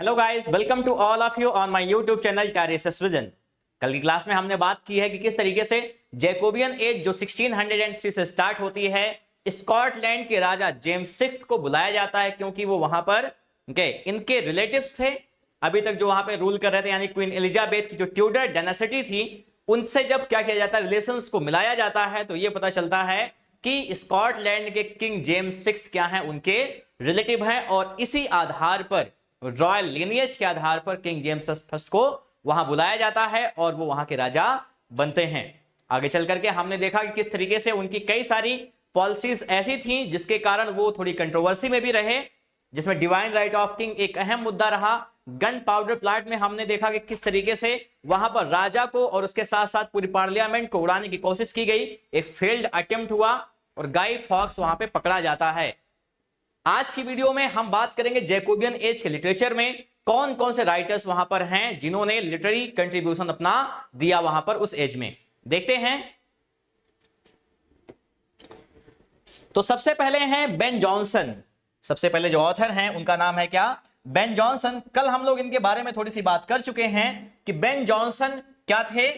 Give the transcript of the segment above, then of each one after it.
Hello guys, welcome to all of you on my YouTube channel Teresa's vision. कल की class में हमने बात की है कि किस तरीके से जैकोबियन एज जो 1603 से स्टार्ट होती है, स्कॉटलैंड के राजा जेम्स सिक्स्थ को बुलाया जाता है क्योंकि वो वहां पर इनके रिलेटिव्स थे। अभी तक जो वहां पर रूल कर रहे थे, यानी क्वीन एलिजाबेथ की जो ट्यूडर डायनेस्टी थी, उनसे जब क्या किया जाता है, रिलेशंस को मिलाया जाता है, तो ये पता चलता है कि स्कॉटलैंड के किंग जेम्स सिक्स क्या हैं, उनके रिलेटिव हैं। और इसी आधार पर, रॉयल लिनियज के आधार पर, किंग जेम्स फर्स्ट को वहां बुलाया जाता है और वो वहां के राजा बनते हैं। आगे चल करके हमने देखा कि किस तरीके से उनकी कई सारी पॉलिसीज ऐसी थी जिसके कारण वो थोड़ी कंट्रोवर्सी में भी रहे, जिसमें डिवाइन राइट ऑफ किंग एक अहम मुद्दा रहा। गन पाउडर प्लाट में हमने देखा कि किस तरीके से वहां पर राजा को और उसके साथ साथ पूरी पार्लियामेंट को उड़ाने की कोशिश की गई, एक फेल्ड अटेम्प्ट हुआ और गाई फॉक्स वहां पे पकड़ा जाता है। आज की वीडियो में हम बात करेंगे जैकोबियन एज के लिटरेचर में कौन कौन से राइटर्स वहां पर हैं जिन्होंने लिटरेरी कंट्रीब्यूशन अपना दिया वहां पर उस एज में। देखते हैं। तो सबसे पहले हैं बेन जॉनसन। सबसे पहले जो ऑथर हैं उनका नाम है क्या? Ben Jonson. कल हम लोग इनके बारे में थोड़ी सी बात कर चुके हैं कि बेन जॉनसन क्या थे।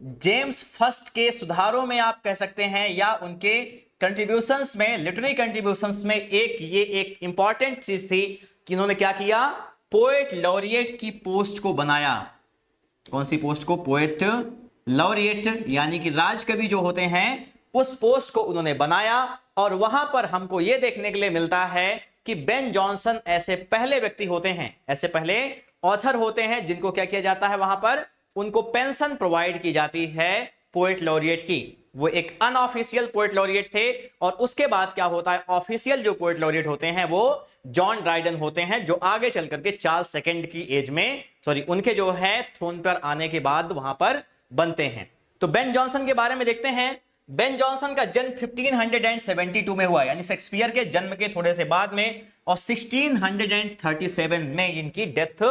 जेम्स फर्स्ट के सुधारों में आप कह सकते हैं, या उनके कंट्रीब्यूशंस में, लिटरेरी कंट्रीब्यूशंस में एक इंपॉर्टेंट चीज थी कि इन्होंने क्या किया, पोएट लॉरिएट की पोस्ट को बनाया। कौन सी पोस्ट को? पोएट लॉरिएट, यानी कि राजकवि जो होते हैं, उस पोस्ट को उन्होंने बनाया। और वहां पर हमको यह देखने के लिए मिलता है कि बेन जॉनसन ऐसे पहले व्यक्ति होते हैं, ऐसे पहले ऑथर होते हैं जिनको क्या किया जाता है, वहां पर उनको पेंशन प्रोवाइड की जाती है पोएट लॉरिएट की। वो एक अनऑफिशियल पोएट लॉरिएट थे। और उसके बाद क्या होता है, ऑफिशियल जो पोएट लॉरिएट होते हैं वो जॉन ड्राइडन होते हैं, जो आगे चल करके चार्ल्स सेकंड की एज में, उनके जो है थ्रोन पर आने के बाद वहां पर बनते हैं। तो बेन जॉनसन के बारे में देखते हैं। बेन जॉनसन का जन्म 1572 में हुआ, यानी शेक्सपियर के जन्म के थोड़े से बाद में, और 1637 में इनकी डेथ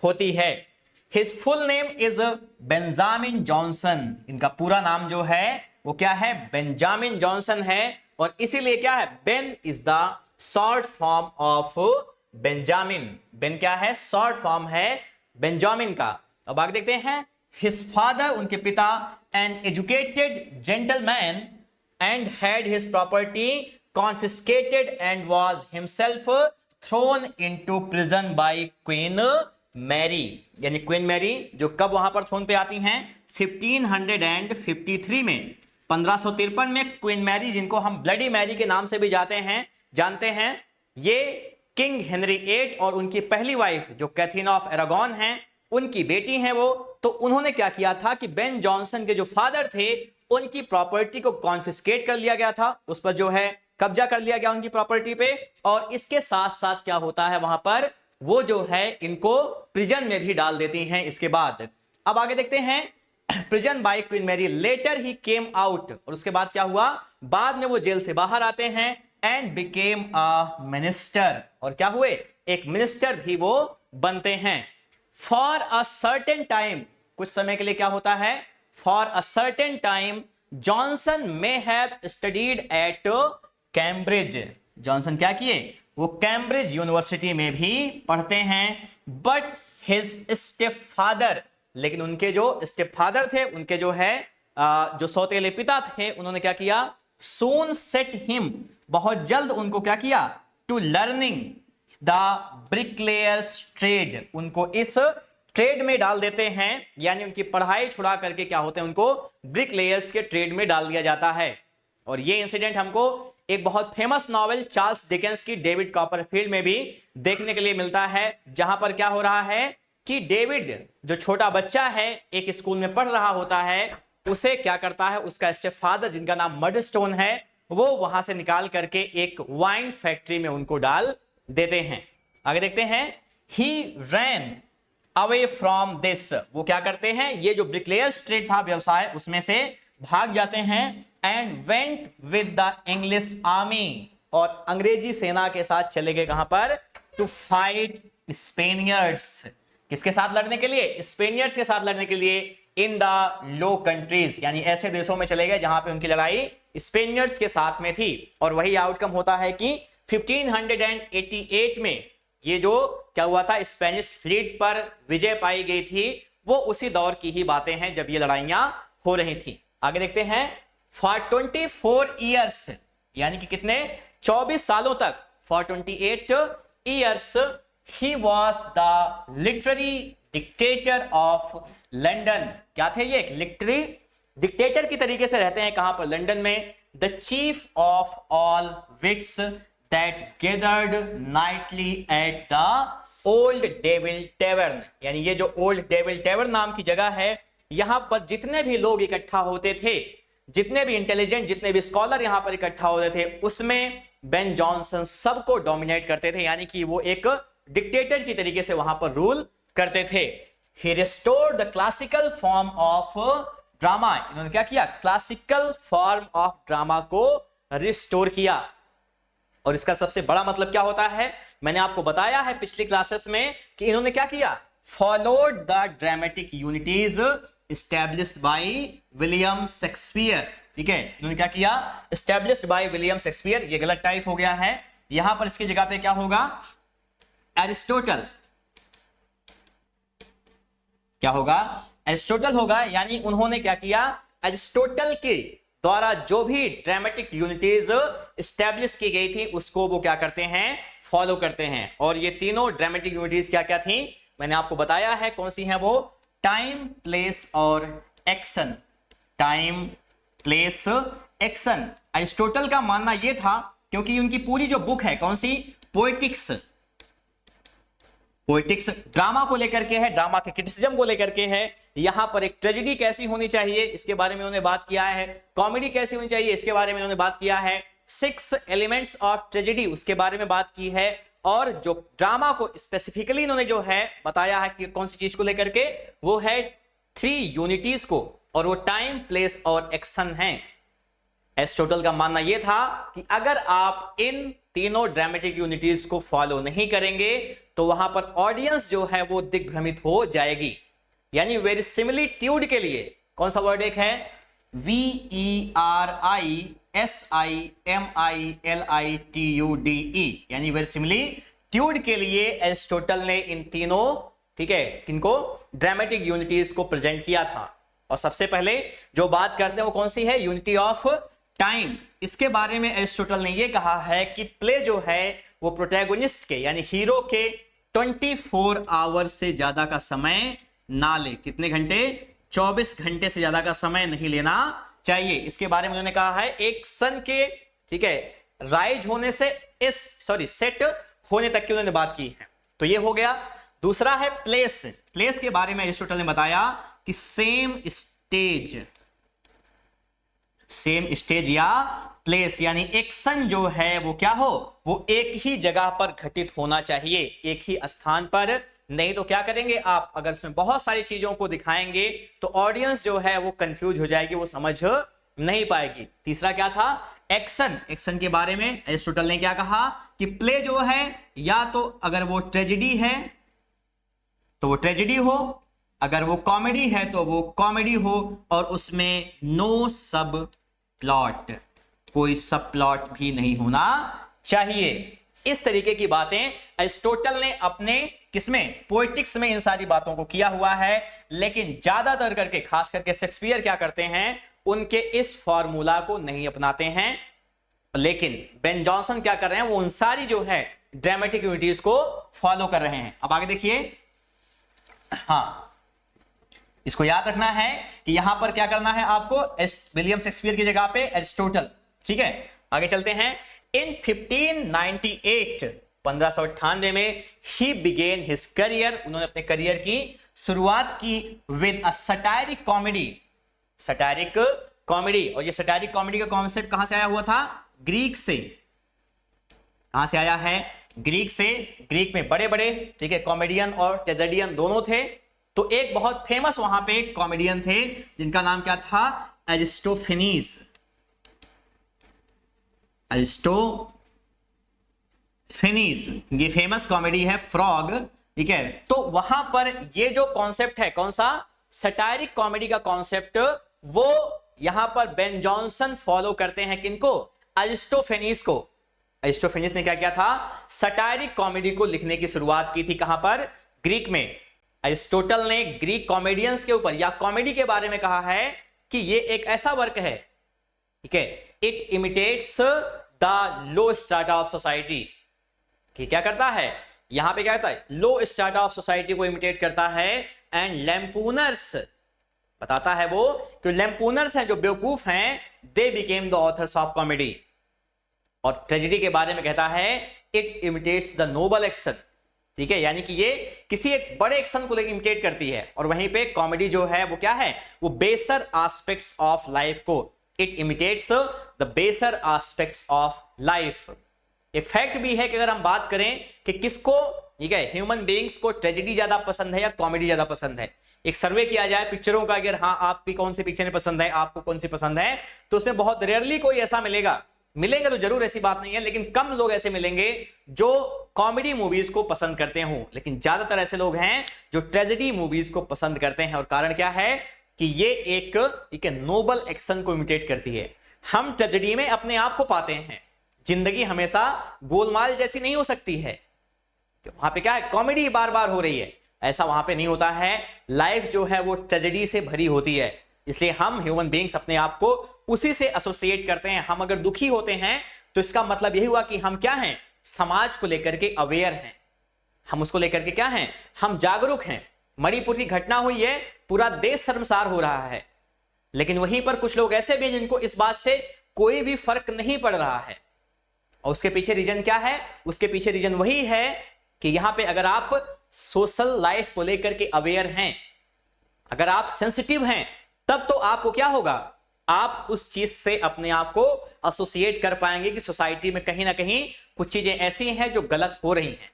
होती है। His full name is Benjamin Johnson. इनका पूरा नाम जो है वो क्या है? बेंजामिन जॉनसन है। और इसीलिए क्या है, Ben is the short form of Benjamin. Ben क्या है? शॉर्ट फॉर्म है बेंजामिन का। अब आगे देखते हैं। His father, उनके पिता, an educated gentleman and had his property confiscated and was himself thrown into prison by Queen Mary. यानी क्वीन मैरी जो कब वहां पर थ्रोन पे आती हैं? 1553 में, 1553 में क्वीन मैरी, जिनको हम ब्लडी मैरी के नाम से भी जानते हैं, ये किंग हेनरी 8 और उनकी पहली वाइफ जो कैथरीन ऑफ एरागॉन हैं, उनकी बेटी हैं वो। तो उन्होंने क्या किया था कि बेन जॉनसन के जो फादर थे, उनकी प्रॉपर्टी को कॉन्फिस्केट कर लिया गया था, उस पर जो है कब्जा कर लिया गया उनकी प्रॉपर्टी पे। और इसके साथ साथ क्या होता है, वहां पर वो जो है इनको प्रिजन में भी डाल देती हैं इसके बाद। अब आगे देखते हैं। Prison by Queen Mary, later he came out. और उसके बाद क्या हुआ, बाद में वो जेल से बाहर आते हैं, एंड बिकेम अ मिनिस्टर। और क्या हुए? एक मिनिस्टर भी वो बनते हैं। फॉर अ सर्टेन टाइम, कुछ समय के लिए क्या होता है, for a certain time Johnson may have studied at Cambridge. Johnson क्या किए? वो कैम्ब्रिज यूनिवर्सिटी में भी पढ़ते हैं। बट हिज स्टेप फादर, लेकिन उनके जो स्टेप फादर थे, उनके जो है जो सौतेले पिता थे, उन्होंने क्या किया, सून सेट हिम, बहुत जल्द उनको क्या किया, टू लर्निंग द ब्रिकलेयर्स ट्रेड, उनको इस ट्रेड में डाल देते हैं। यानी उनकी पढ़ाई छुड़ा करके क्या होते हैं, उनको ब्रिकलेयर्स के ट्रेड में डाल दिया जाता है। और ये इंसिडेंट हमको एक बहुत फेमस नॉवेल चार्ल्स डिकेंस की डेविड कॉपरफील्ड में भी देखने के लिए मिलता है, जहां पर क्या हो रहा है कि डेविड जो छोटा बच्चा है, एक स्कूल में पढ़ रहा होता है, उसे क्या करता है, उसका स्टेप फादर जिनका नाम मडस्टोन है, वो वहां से निकाल करके एक वाइन फैक्ट्री में उनको डाल देते हैं। आगे देखते हैं। ही रैन अवे फ्रॉम दिस, वो क्या करते हैं, ये जो ब्रिकलेयर्स ट्रेड था, व्यवसाय, उसमें से भाग जाते हैं। And went with the English army, और अंग्रेजी सेना के साथ चले गए कहां पर, टू फाइट स्पेनियर्ड्स। किसके साथ लड़ने के लिए? स्पेनियर्ड्स के साथ लड़ने के लिए। इन द लो कंट्रीज, यानी ऐसे देशों में चले गए जहां पे उनकी लड़ाई स्पेनियर्ड्स के साथ में थी। और वही आउटकम होता है कि 1588 में ये जो क्या हुआ था, स्पेनिश फ्लीट पर विजय पाई गई थी, वो उसी दौर की ही बातें हैं जब ये लड़ाइयां हो रही थी। आगे देखते हैं। फॉर 24 ईयर्स, यानी कि कितने, 24 सालों तक, for 28 years he was the literary dictator of London. क्या थे ये, एक लिटरेरी डिक्टेटर की तरीके से रहते हैं कहां पर, लंदन में। The chief of all wits that gathered nightly at the Old Devil Tavern, यानी ये जो ओल्ड डेविल टेवर्न नाम की जगह है, यहां पर जितने भी लोग इकट्ठा होते थे, जितने भी इंटेलिजेंट, जितने भी स्कॉलर यहां पर इकट्ठा होते थे, उसमें बेन जॉनसन सबको डोमिनेट करते थे, यानी कि वो एक डिक्टेटर की तरीके से वहां पर रूल करते थे। He restored the classical form of drama, इन्होंने क्या किया, क्लासिकल फॉर्म ऑफ ड्रामा को रिस्टोर किया। और इसका सबसे बड़ा मतलब क्या होता है, मैंने आपको बताया है पिछली क्लासेस में कि इन्होंने क्या किया, followed the dramatic unities established by William Shakespeare. ठीक है, इन्होंने क्या किया, एस्टैब्लिश्ड बाय विलियम शेक्सपियर। ये गलत टाइप हो गया है, यहां पर इसकी जगह पे क्या होगा, एरिस्टोटल। क्या होगा, एरिस्टोटल होगा। यानी उन्होंने क्या किया, एरिस्टोटल के द्वारा जो भी ड्रामेटिक यूनिटीज एस्टैब्लिश की गई थी उसको वो क्या करते हैं, फॉलो करते हैं। और ये तीनों ड्रामेटिक यूनिटीज क्या क्या थी, मैंने आपको बताया है कौन सी हैं वो, टाइम, प्लेस और action. Time, place, action. Aristotle का मानना यह था, क्योंकि उनकी पूरी जो बुक है कौन सी, पोएटिक्स, पोएटिक्स ड्रामा को लेकर के है, ड्रामा के क्रिटिसिज्म को लेकर के है। यहां पर एक ट्रेजेडी कैसी होनी चाहिए इसके बारे में उन्होंने बात किया है, कॉमेडी कैसी होनी चाहिए इसके बारे में उन्होंने बात किया है, 6 एलिमेंट्स ऑफ ट्रेजेडी उसके बारे में बात की है। और जो ड्रामा को स्पेसिफिकली इन्होंने जो है बताया है कि कौन सी चीज को लेकर के, वो है 3 यूनिटीज को, और वो टाइम, प्लेस और एक्शन है। एरिस्टोटल का मानना यह था कि अगर आप इन तीनों ड्रामेटिक यूनिटीज को फॉलो नहीं करेंगे तो वहां पर ऑडियंस जो है वो दिग्भ्रमित हो जाएगी। यानी वेरिसिमिलिट्यूड के लिए कौन सा वर्ड एक है, VERISIMILITUDE, यानी वेरिसिमिलिट्यूड के लिए एरिस्टोटल ने इन तीनों, ठीक है, किनको, ड्रामेटिक यूनिटीज को प्रेजेंट किया था। और सबसे पहले जो बात करते हैं वो कौन सी है, यूनिटी ऑफ टाइम। इसके बारे में एरिस्टोटल ने यह कहा है कि प्ले जो है वो प्रोटैगोनिस्ट के, यानी हीरो के 24 आवर से ज्यादा का समय ना ले। कितने घंटे, 24 घंटे से ज्यादा का समय नहीं लेना चाहिए। इसके बारे में उन्होंने कहा है एक सन के, ठीक है, राइज होने से सेट होने तक की उन्होंने बात की है। तो ये हो गया। दूसरा है प्लेस। प्लेस के बारे में एरिस्टोटल ने बताया कि सेम स्टेज या प्लेस, यानी एक्शन जो है वो क्या हो, वो एक ही जगह पर घटित होना चाहिए, एक ही स्थान पर। नहीं तो क्या करेंगे आप, अगर उसमें बहुत सारी चीजों को दिखाएंगे तो ऑडियंस जो है वो कंफ्यूज हो जाएगी, वो समझ नहीं पाएगी। तीसरा क्या था, एक्शन। एक्शन के बारे में एरिस्टोटल ने क्या कहा कि प्ले जो है या तो अगर वो ट्रेजेडी है तो वो ट्रेजेडी हो, अगर वो कॉमेडी है तो वो कॉमेडी हो, और उसमें नो सब प्लॉट, कोई सब प्लॉट भी नहीं होना चाहिए। इस तरीके की बातें एरिस्टोटल ने अपने किसमें, पोएटिक्स में इन सारी बातों को किया हुआ है। लेकिन ज्यादातर करके, खास करके शेक्सपियर क्या करते हैं, उनके इस फॉर्मूला को नहीं अपनाते हैं। लेकिन बेन जॉनसन क्या कर रहे हैं, वो उन सारी जो है ड्रामेटिक यूनिटीज को फॉलो कर रहे हैं। अब आगे देखिए, हाँ, इसको याद रखना है कि यहां पर क्या करना है आपको, विलियम शेक्सपियर की जगह पे एरिस्टोटल। ठीक है, आगे चलते हैं। इन 1598, 1598 में ही बिगेन हिज करियर, उन्होंने अपने करियर की शुरुआत की विद अ सटायरिक कॉमेडी। सटायरिक कॉमेडी, और ये सटायरिक कॉमेडी का कॉन्सेप्ट कहां से आया हुआ था, ग्रीक से। कहां से आया है, ग्रीक से। ग्रीक में बड़े बड़े, ठीक है, कॉमेडियन और ट्रेजेडियन दोनों थे। तो एक बहुत फेमस वहां पे कॉमेडियन थे जिनका नाम क्या था, एरिस्टोफेनीज। एरिस्टोफेनीज, ये फेमस कॉमेडी है फ्रॉग। ठीक है, तो वहां पर ये जो कॉन्सेप्ट है, कौन सा, सटायरिक कॉमेडी का कॉन्सेप्ट, वो यहां पर बेन जॉनसन फॉलो करते हैं। किनको, एरिस्टोफेनीज को। अरिस्टोफेनिस ने क्या किया था, सटायरिक कॉमेडी को लिखने की शुरुआत की थी। कहां पर, ग्रीक में। अरिस्टोटल ने ग्रीक कॉमेडियंस के ऊपर या कॉमेडी के बारे में कहा है कि ये एक ऐसा वर्क है, ठीक है, it imitates the low strata of society, कि क्या करता है, यहां पे क्या कहता है, लो स्ट्राटा ऑफ सोसाइटी को इमिटेट करता है। एंड लैम्पूनर्स, बताता है वो कि लैम्पूनर्स हैं, जो बेवकूफ हैं, they became the authors of comedy. और ट्रेजेडी के बारे में कहता है it imitates the noble action, ठीक है, यानी कि ये किसी एक बड़े एक्शन को इमिटेट करती है। और वहीं पे कॉमेडी जो है वो क्या है, वो बेसर एस्पेक्ट्स ऑफ लाइफ को, इट इमिटेट्स द बेसर एस्पेक्ट्स ऑफ लाइफ। एक फैक्ट भी है कि अगर हम बात करें कि किसको, ठीक है, ह्यूमन बीइंग्स को ट्रेजेडी ज्यादा पसंद है या कॉमेडी ज्यादा पसंद है, एक सर्वे किया जाए पिक्चरों का, अगर हाँ आपकी कौन सी पिक्चरें पसंद है, आपको कौन सी पसंद है, तो उसमें बहुत रेयरली कोई ऐसा मिलेगा, मिलेंगे तो जरूर, ऐसी बात नहीं है, लेकिन कम लोग ऐसे मिलेंगे जो कॉमेडी मूवीज को पसंद करते हों, लेकिन ज्यादातर ऐसे लोग हैं जो ट्रेजेडी मूवीज को पसंद करते हैं। और कारण क्या है कि ये एक नोबल एक्शन को इमिटेट करती है। हम ट्रेजेडी में अपने आप को पाते हैं, जिंदगी हमेशा गोलमाल जैसी नहीं हो सकती है, वहां पे क्या है, कॉमेडी बार बार हो रही है, ऐसा वहां पे नहीं होता है। लाइफ जो है वो ट्रेजेडी से भरी होती है, इसलिए हम ह्यूमन बीइंग्स अपने आप को उसी से एसोसिएट करते हैं। हम अगर दुखी होते हैं तो इसका मतलब यही हुआ कि हम क्या हैं, समाज को लेकर के अवेयर हैं, हम उसको लेकर के क्या हैं, हम जागरूक हैं। मणिपुर की घटना हुई है, पूरा देश शर्मसार हो रहा है, लेकिन वहीं पर कुछ लोग ऐसे भी हैं जिनको इस बात से कोई भी फर्क नहीं पड़ रहा है। और उसके पीछे रीजन क्या है, उसके पीछे रीजन वही है कि यहां पे अगर आप सोशल लाइफ को लेकर के अवेयर हैं, अगर आप सेंसिटिव हैं, तब तो आपको क्या होगा, आप उस चीज से अपने आप को एसोसिएट कर पाएंगे कि सोसाइटी में कहीं ना कहीं कुछ चीजें ऐसी हैं जो गलत हो रही हैं।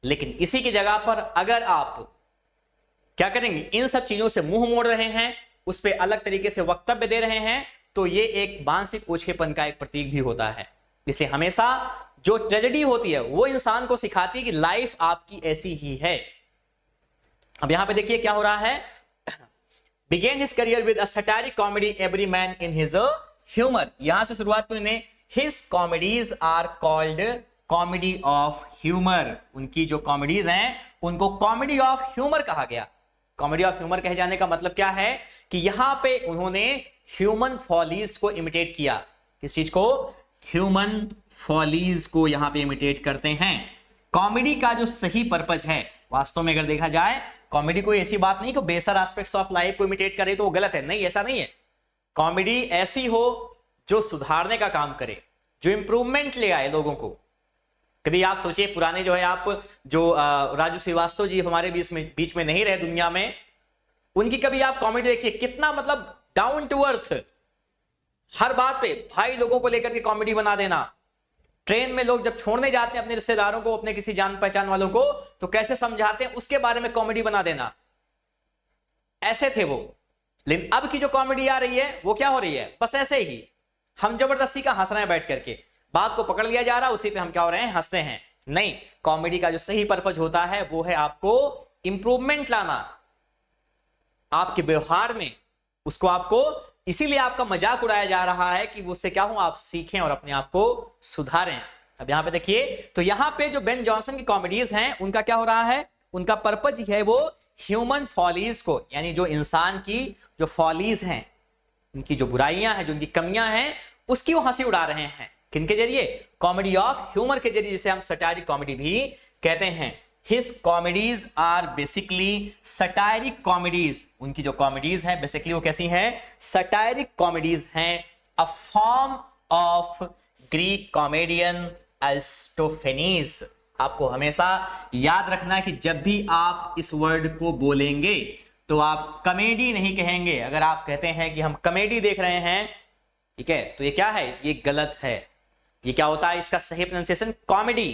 लेकिन इसी की जगह पर अगर आप क्या करेंगे, इन सब चीजों से मुंह मोड़ रहे हैं, उस पर अलग तरीके से वक्तव्य दे रहे हैं, तो ये एक मानसिक ओछेपन का एक प्रतीक भी होता है। इसलिए हमेशा जो ट्रेजेडी होती है वो इंसान को सिखाती है कि लाइफ आपकी ऐसी ही है। अब यहां पे देखिए क्या हो रहा है, began his career with a satiric comedy every man in his humor, यहां से शुरुआत की उन्हें। his comedies are called comedy of humor, उनकी जो कॉमेडीज हैं उनको कॉमेडी ऑफ ह्यूमर कहा गया। कॉमेडी ऑफ ह्यूमर कहे जाने का मतलब क्या है कि यहां पे उन्होंने ह्यूमन फॉलीज को इमिटेट किया। किस चीज को, ह्यूमन फॉलीज को यहां पे इमिटेट करते हैं। कॉमेडी का जो सही पर्पज है, वास्तव में अगर देखा जाए, कॉमेडी कोई ऐसी बात नहीं कि बेसर एस्पेक्ट्स ऑफ लाइफ को इमिटेट करे तो वो गलत है, नहीं, ऐसा नहीं है। कॉमेडी ऐसी हो जो सुधारने का काम करे, जो इंप्रूवमेंट ले आए लोगों को। कभी आप सोचिए, पुराने जो है, आप जो राजू श्रीवास्तव जी हमारे बीच में नहीं रहे दुनिया में, उनकी कभी आप कॉमेडी देखिए, कितना मतलब डाउन टू अर्थ, हर बात पे भाई लोगों को लेकर के कॉमेडी बना देना। ट्रेन में लोग जब छोड़ने जाते हैं अपने रिश्तेदारों को, अपने किसी जान पहचान वालों को, तो कैसे समझाते हैं उसके बारे में कॉमेडी बना देना, ऐसे थे वो। लेकिन अब की जो कॉमेडी आ रही है वो क्या हो रही है, बस ऐसे ही हम जबरदस्ती का हंस रहे हैं, बैठ करके बात को पकड़ लिया जा रहा है, उसी पे हम क्या हो रहे हैं, हंसते हैं। नहीं, कॉमेडी का जो सही पर्पज होता है वो है आपको इंप्रूवमेंट लाना आपके व्यवहार में, उसको आपको, इसीलिए आपका मजाक उड़ाया जा रहा है कि उससे क्या हो, आप सीखें और अपने आप को सुधारें। अब यहां पे देखिए, तो यहां पे जो बेन जॉनसन की कॉमेडीज हैं उनका क्या हो रहा है, उनका पर्पज है वो ह्यूमन फॉलीज को, यानी जो इंसान की जो फॉलीज हैं, उनकी जो बुराइयां हैं, जो उनकी कमियां हैं, उसकी वो हंसी उड़ा रहे हैं। किनके जरिए, कॉमेडी ऑफ ह्यूमर के जरिए, जिसे हम सटायरिक कॉमेडी भी कहते हैं। His comedies are basically satiric comedies, उनकी जो कॉमेडीज हैं बेसिकली वो कैसी हैं, सटायरिक कॉमेडीज हैं। A form of Greek comedian Aristophanes, आपको हमेशा याद रखना है कि जब भी आप इस वर्ड को बोलेंगे तो आप कॉमेडी नहीं कहेंगे। अगर आप कहते हैं कि हम कॉमेडी देख रहे हैं, ठीक है, तो ये क्या है, ये गलत है। ये क्या होता है, इसका सही प्रोनाउंसिएशन कॉमेडी,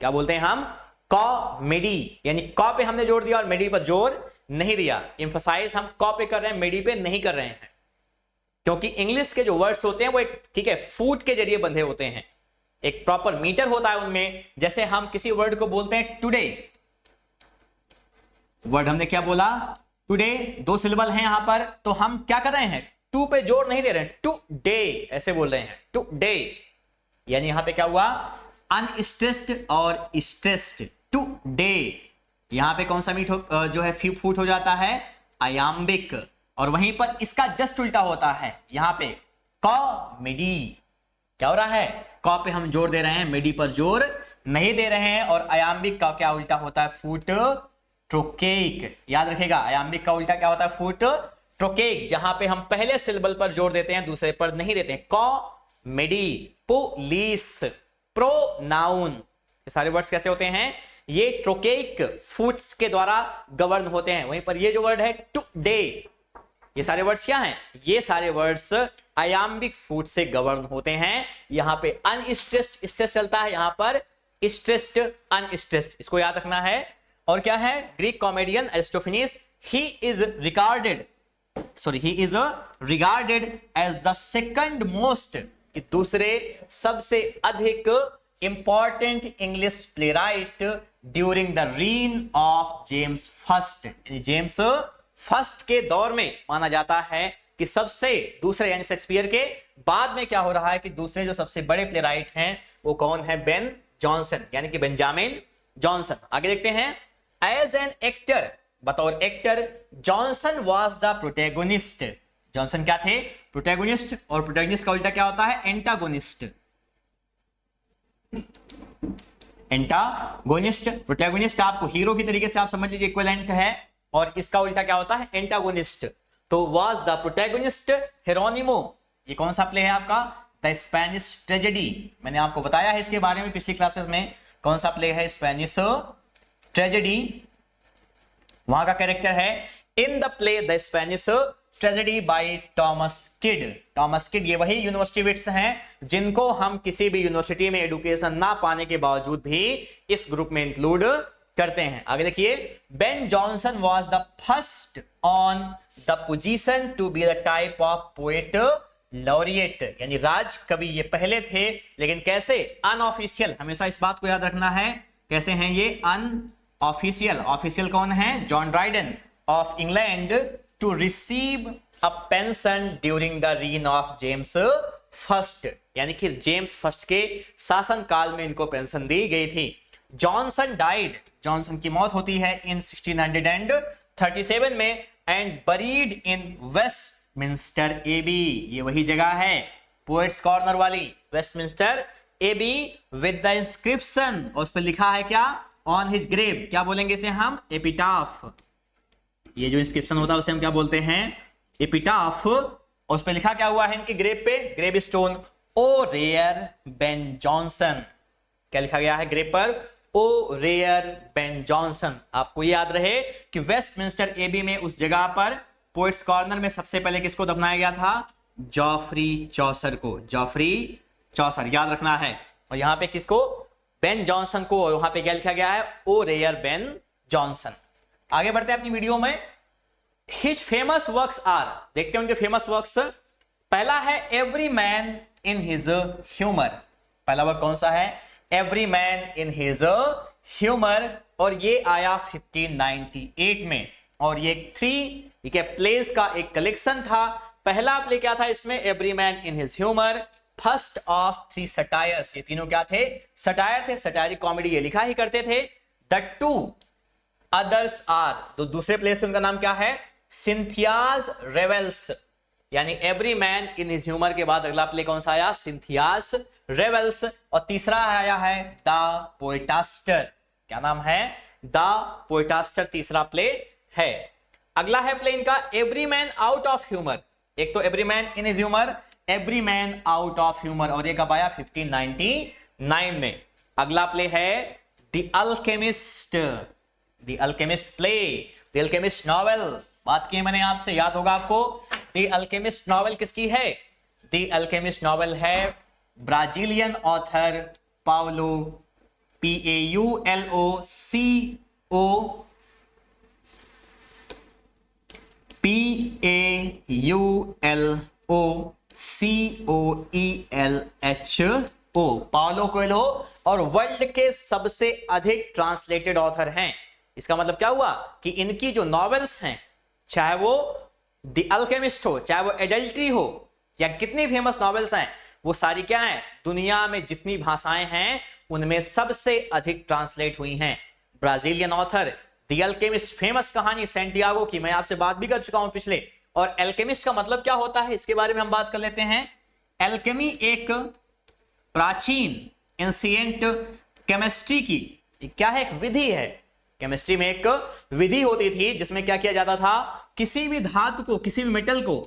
क्या बोलते हैं हम, कॉमेडी, यानी कॉ पे हमने जोर दिया और मेडी पर जोर नहीं दिया। एम्फसाइज हम कॉ पे कर रहे हैं, मेडी पे नहीं कर रहे हैं, क्योंकि इंग्लिश के जो वर्ड्स होते हैं वो एक, ठीक है, फूट के जरिए बंधे होते हैं, एक प्रॉपर मीटर होता है उनमें। जैसे हम किसी वर्ड को बोलते हैं टुडे, वर्ड हमने क्या बोला, टुडे, दो सिलेबल है यहां पर, तो हम क्या कर रहे हैं, टू पे जोर नहीं दे रहे हैं, टू डे ऐसे बोल रहे हैं, टू डे। यानी यहां पे क्या हुआ, अनस्ट्रेस्ड और स्ट्रेस्ड। टुडे यहां पे कौन सा मीट जो है फूट हो जाता है, आयाम्बिक। और वहीं पर इसका जस्ट उल्टा होता है, यहां पे कॉमेडी। क्या हो रहा है, क पे हम जोर दे रहे हैं, मेडी पर जोर नहीं दे रहे हैं। और आयाम्बिक का क्या उल्टा होता है, फूट ट्रोकेक। याद रखेगा, आयाम्बिक का उल्टा क्या होता है, फूट ट्रोकेक, जहां पे हम पहले सिलेबल पर जोर देते हैं, दूसरे पर नहीं देते हैं। कॉमेडी, पुलिस, प्रोनाउन, ये सारे वर्ड्स कैसे होते हैं, ये ट्रोकेक फूट्स के द्वारा गवर्न होते हैं। वहीं पर ये जो वर्ड है टुडे, ये सारे वर्ड्स क्या हैं, ये सारे वर्ड्स आयाम्बिक फूट से गवर्न होते हैं। यहां पे अनस्ट्रेस्ड स्ट्रेस चलता है, यहां पर स्ट्रेस्ड अनस्ट्रेस्ड, इसको याद रखना है। और क्या है, Greek comedian Aristophanes, he is regarded as the second most, दूसरे सबसे अधिक important English playwright during the reign of James first. James first के दौर में माना जाता है कि सबसे दूसरे यानी शेक्सपियर के बाद में क्या हो रहा है कि दूसरे जो सबसे बड़े प्लेराइट हैं वो कौन है, बेन जॉनसन, यानी कि बेंजामिन जॉनसन। आगे देखते हैं, एज एन एक्टर, बतौर actor Johnson was the protagonist. Johnson क्या थे, प्रोटैगोनिस्ट। और प्रोटैगोनिस्ट का उल्टा क्या होता है, एंटागोनिस्ट। एंटागोनिस्ट, प्रोटैगोनिस्ट आपको हीरो की तरीके से आप समझ लीजिए इक्विवेलेंट है, और इसका उल्टा क्या होता है, एंटागोनिस्ट। तो वाज द प्रोटैगोनिस्ट हेरोनिमो, ये कौन सा प्ले है आपका, द स्पेनिश ट्रेजेडी। मैंने आपको बताया है इसके बारे में पिछली क्लासेस में, कौन सा प्ले है, स्पेनिश ट्रेजेडी। वहां का कैरेक्टर है in the play the Spanish tragedy by Thomas Kyd. Thomas Kyd ये वही यूनिवर्सिटी विट्स हैं जिनको हम किसी भी यूनिवर्सिटी में एडुकेशन ना पाने के बावजूद भी इस ग्रुप में इंक्लूड करते हैं। आगे देखिए, Ben Jonson was the first on the position to be the type of poet laureate, यानी राज कवि ये पहले थे, लेकिन कैसे, अनऑफिशियल। हमेशा इस बात को याद रखना है, कैसे हैं ये, अनऑफिशियल। ऑफिशियल कौन है, John Dryden of England, to receive a pension during the reign of James first, यानी कि जेम्स फर्स्ट के शासन काल में इनको पेंशन दी गई थी। जॉनसन डाइड, जॉनसन की मौत होती है इन 1637 में, and buried in Westminster Abbey, ये वही जगह है पोएट्स कॉर्नर वाली, Westminster Abbey, with the inscription, और उस पर लिखा है क्या, ऑन हिज ग्रेव, क्या बोलेंगे इसे हम, एपिटाफ। ये जो इंस्क्रिप्शन होता है उसे हम क्या बोलते हैं, एपिटाफ। और उस पर लिखा क्या हुआ है इनके ग्रेव पे, ग्रेव स्टोन, ओ रेयर बेन जॉनसन। क्या लिखा गया है ग्रेव पर, ओ रेयर बेन जॉनसन। आपको याद रहे कि वेस्टमिंस्टर एबी में उस जगह पर पोएट्स कॉर्नर में सबसे पहले किसको दफनाया गया था, जॉफ्री चौसर को, जॉफ्री चौसर याद रखना है। और यहां पे किसको, बेन जॉनसन को, और वहां पे क्या लिखा गया है, ओ रेयर बेन जॉनसन। आगे बढ़ते हैं अपनी वीडियो में। हिज फेमस वर्क्स आर, देखते हैं उनके फेमस वर्क्स। पहला है every man in his humour, पहला वर्क कौन सा है, every man in his humour, और ये आया 1598 में। और ये 3 प्लेस का एक कलेक्शन था। पहला प्ले क्या था इसमें, every man in his humour, first of 3 satires, ये तीनों क्या थे, सटायर थे, सटायरिक कॉमेडी ये लिखा ही करते थे। द 2 अदर्स आर, तो दूसरे प्ले से उनका नाम क्या है, सिंथियाज रेवेल्स, यानी every man in his humour के बाद अगला प्ले कौन सा आया, सिंथियाज रेवेल्स। और तीसरा आया है द पोएटास्टर, क्या नाम है, द पोएटास्टर तीसरा प्ले है। अगला है प्ले इनका every man out of humour, एक तो every man in his humour, every man out of humour, और ये कब आया 1599 में। अगला प्ले है the alchemist, the alchemist play, the alchemist novel, बात की मैंने आपसे, याद होगा आपको। द अल्केमिस्ट नॉवेल किसकी है, द अल्केमिस्ट नॉवेल है Brazilian author Paulo Paulo Paulo Coelho, और वर्ल्ड के सबसे अधिक ट्रांसलेटेड ऑथर हैं। इसका मतलब क्या हुआ कि इनकी जो नॉवेल्स हैं, चाहे वो द अल्केमिस्ट हो, चाहे वो एडल्ट्री हो, या कितनी फेमस नॉवेल्स हैं, वो सारी क्या है, दुनिया में जितनी भाषाएं हैं उनमें सबसे अधिक ट्रांसलेट हुई हैं। Brazilian author the alchemist, famous कहानी सेंटियागो की, मैं आपसे बात भी कर चुका हूं पिछले। और एल्केमिस्ट का मतलब क्या होता है इसके बारे में हम बात कर लेते हैं। एल्केमी एक प्राचीन एंशिएंट केमिस्ट्री की क्या है, एक विधि है। केमिस्ट्री में एक विधि होती थी जिसमें क्या किया जाता था, किसी भी धातु को, किसी भी मेटल को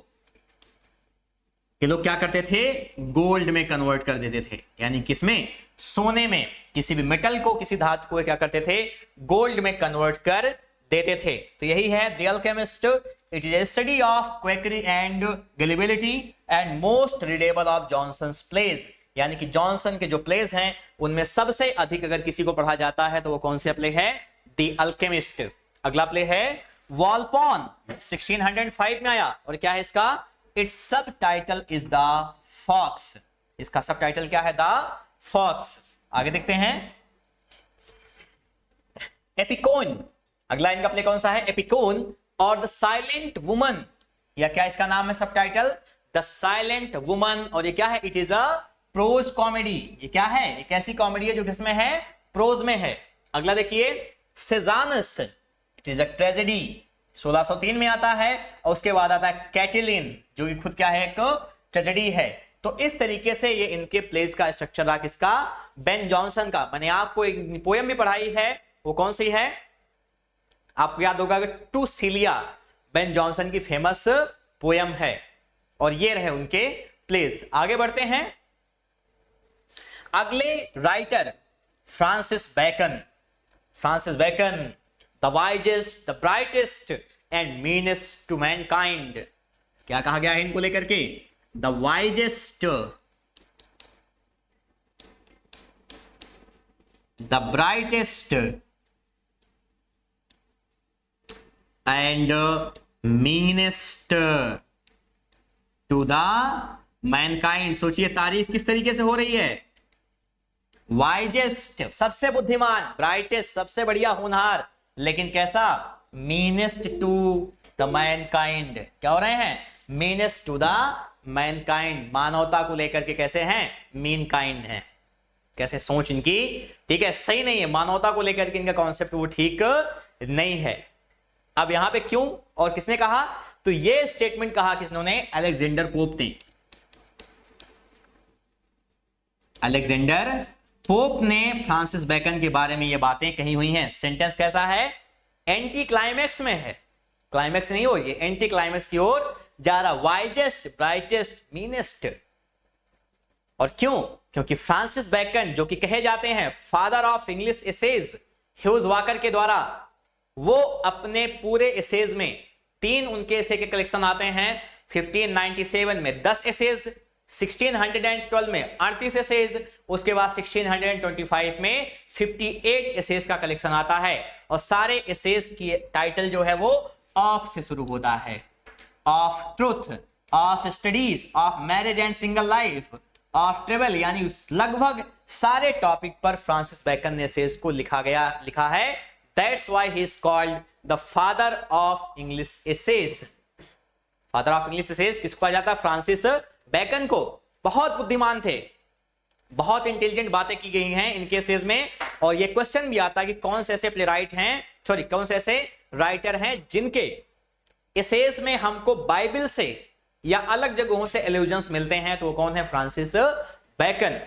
ये लोग क्या करते थे, गोल्ड में कन्वर्ट कर देते थे, यानी किसमें, सोने में। किसी भी मेटल को, किसी धातु को क्या करते थे, गोल्ड में कन्वर्ट कर देते थे। तो यही है the Alchemist. It is a study of quackery and gullibility and most readable of Johnson's plays, यानी कि जॉनसन के जो प्लेज हैं उनमें सबसे अधिक अगर किसी को पढ़ा जाता है तो वो कौन सा प्ले है, द अल्केमिस्ट। अगला प्ले है वॉल्पोन, 1605 में आया, और क्या है इसका, इट्स सब टाइटल इज द फॉक्स। इसका सब टाइटल क्या है, द फॉक्स। आगे देखते हैं एपिकोन। अगला इनका प्ले कौन सा है, एपिकोन और द साइलेंट वुमन, या क्या इसका नाम है सब टाइटल, द साइलेंट वुमन। और ये क्या है, it is a prose comedy. ये क्या है, एक ऐसी कॉमेडी है जो किसमें है, प्रोज में है। अगला देखिए सेजानस, इट इज अ ट्रेजेडी, 1603 में आता है। और उसके बाद आता है कैटिलिन, जो कि खुद क्या है, एक ट्रेजेडी है। तो इस तरीके से ये इनके प्लेज का स्ट्रक्चर रहा, किसका, बेन जॉनसन का। मैंने आपको एक पोयम भी पढ़ाई है, वो कौन सी है, आपको याद होगा कि टू सीलिया, बेन जॉनसन की फेमस पोयम है। और ये रहे उनके प्लेज। आगे बढ़ते हैं, अगले writer Francis Bacon. Francis Bacon, the wisest, the brightest and meanest to mankind. क्या कहा गया है इनको लेकर के, the wisest, the brightest and meanest to the mankind. सोचिए तारीफ किस तरीके से हो रही है, वाइजेस्ट सबसे बुद्धिमान, ब्राइटेस्ट सबसे बढ़िया होनहार, लेकिन कैसा, मीनेस्ट टू द मैनकाइंड। क्या हो रहे हैं, मीनेस्ट टू द मैनकाइंड, मानवता को लेकर के कैसे हैं, मीन काइंड हैं। कैसे सोच इनकी, ठीक है, सही नहीं है, मानवता को लेकर के इनका कॉन्सेप्ट वो ठीक नहीं है। अब यहां पे क्यों और किसने कहा, तो ये स्टेटमेंट कहा किसने, अलेक्जेंडर पोप ने। अलेक्जेंडर पोप ने फ्रांसिस बेकन के बारे में ये बातें कही हुई हैं। सेंटेंस कैसा है, एंटी क्लाइमैक्स में है, क्लाइमैक्स नहीं हो, ये एंटी क्लाइमैक्स की ओर जा रहा। Wisest, brightest, meanest. और क्यों, क्योंकि फ्रांसिस बेकन जो कि कहे जाते हैं father of English essays, Hughes Walker के द्वारा, वो अपने पूरे एसेज में 3 उनके एसे के कलेक्शन आते हैं। 1597 में 10 एसेज, 1612 में 38 एसेज, उसके बाद 1625 में 58 एसेज का कलेक्शन आता है। और सारे एसेज की टाइटल जो है वो ऑफ से शुरू होता है, of truth, of studies, of marriage and single life, of travel, यानी लगभग सारे टॉपिक पर फ्रांसिस बेकन ने एसेज को लिखा है। That's why he is called the father of English essays. Father of English essays किसको कहा जाता है, फ्रांसिस बेकन को। बहुत बुद्धिमान थे, बहुत इंटेलिजेंट बातें की गई हैं इनके एसेज में। और ये क्वेश्चन भी आता है कि कौन से ऐसे प्ले राइट हैं, सॉरी कौन से ऐसे राइटर हैं जिनके एसेज में हमको बाइबल से या अलग जगहों से एल्यूजन्स मिलते हैं, तो वो कौन है, फ्रांसिस बेकन।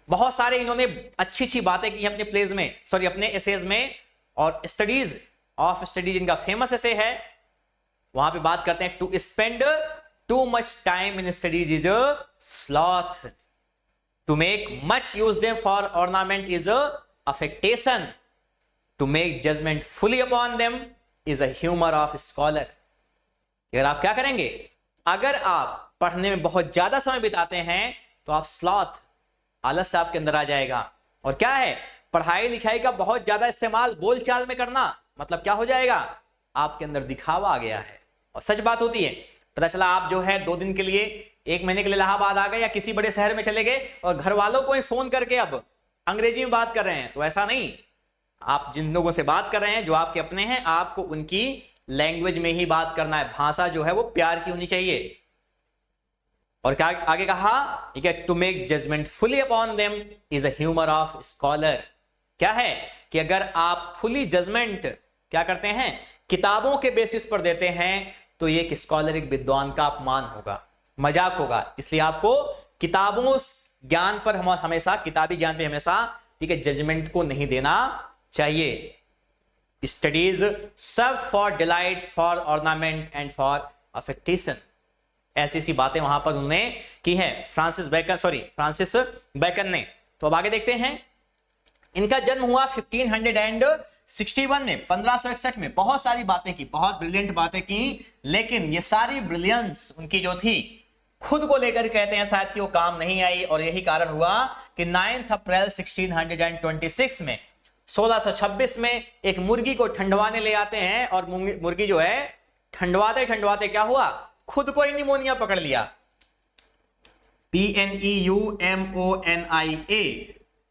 बहुत सारे इन्होंने अच्छी अच्छी बातें की अपने प्लेज में, सॉरी अपने एसेज में। और स्टडीज ऑफ स्टडीज इनका फेमस एसे है, वहां पे बात करते हैं, to spend too much time in studies is sloth, to make much use them for ornament is affectation, to make judgement fully upon them is a humour of scholar. अगर आप क्या करेंगे, अगर आप पढ़ने में बहुत ज्यादा समय बिताते हैं तो आप स्लॉथ, आलस आपके अंदर आ जाएगा। और क्या है, पढ़ाई लिखाई का बहुत ज्यादा इस्तेमाल बोलचाल में करना, मतलब क्या हो जाएगा, आपके अंदर दिखावा आ गया है। और सच बात होती है, पता चला आप जो है 2 दिन के लिए, 1 महीने के लिए इलाहाबाद आ गए या किसी बड़े शहर में चले गए और घर वालों को ही फोन करके अब अंग्रेजी में बात कर रहे हैं, तो ऐसा नहीं। आप जिन लोगों से बात कर रहे हैं जो आपके अपने हैं, आपको उनकी लैंग्वेज में ही बात करना है। भाषा जो है वो प्यार की होनी चाहिए। और क्या आगे कहा, ठीक है, to make judgement fully upon them is a humour of scholar. क्या है कि अगर आप फुली जजमेंट क्या करते हैं, किताबों के बेसिस पर देते हैं, तो ये एक स्कॉलर, एक विद्वान का अपमान होगा, मजाक होगा। इसलिए आपको किताबों ज्ञान पर हमेशा, किताबी ज्ञान पे हमेशा, ठीक है, जजमेंट को नहीं देना चाहिए। Studies serve for delight, for ornament and for affectation. ऐसी सी बातें वहां पर उन्होंने की हैं फ्रांसिस बेकन ने। तो अब आगे देखते हैं। इनका जन्म हुआ 1561 में, 1561 में। बहुत सारी बातें की, बहुत ब्रिलियंट बातें की, लेकिन ये सारी ब्रिलियंस उनकी जो थी खुद को लेकर कहते हैं शायद कि वो काम नहीं आई। और यही कारण हुआ कि 9 अप्रैल 1626 में, 1626 में एक मुर्गी को ठंडवाने ले आते हैं, और मुर्गी जो है ठंडवाते ठंडवाते क्या हुआ, खुद को ही निमोनिया पकड़ लिया। PNEUMONIA,